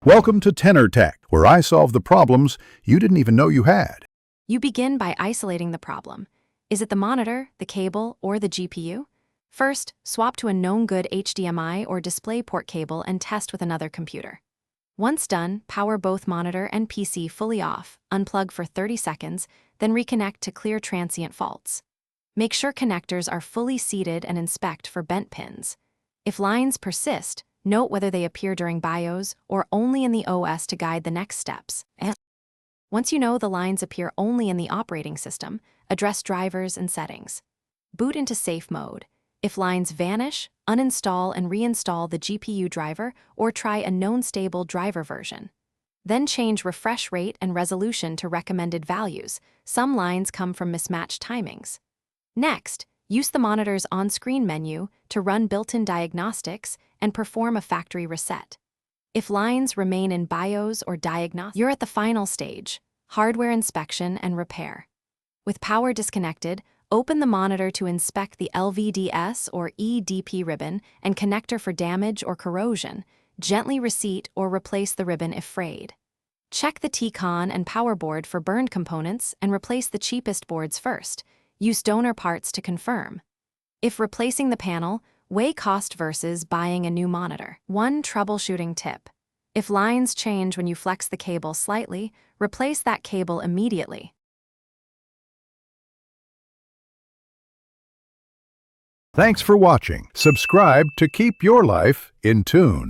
Welcome to Tenor Tech, where I solve the problems you didn't even know you had. You begin by isolating the problem. Is it the monitor, the cable, or the GPU? First, swap to a known good HDMI or DisplayPort cable and test with another computer. Once done, power both monitor and PC fully off, unplug for 30 seconds, then reconnect to clear transient faults. Make sure connectors are fully seated and inspect for bent pins. If lines persist, note whether they appear during BIOS or only in the OS to guide the next steps. Once you know the lines appear only in the operating system, address drivers and settings. Boot into safe mode. If lines vanish, uninstall and reinstall the GPU driver or try a known stable driver version. Then change refresh rate and resolution to recommended values. Some lines come from mismatched timings. Next, use the monitor's on-screen menu to run built-in diagnostics and perform a factory reset. If lines remain in BIOS or diagnostics, you're at the final stage, hardware inspection and repair. With power disconnected, open the monitor to inspect the LVDS or EDP ribbon and connector for damage or corrosion. Gently reseat or replace the ribbon if frayed. Check the T-con and power board for burned components and replace the cheapest boards first. Use donor parts to confirm. If replacing the panel, weigh cost versus buying a new monitor. One troubleshooting tip. If lines change when you flex the cable slightly, replace that cable immediately. Thanks for watching. Subscribe to keep your life in tune.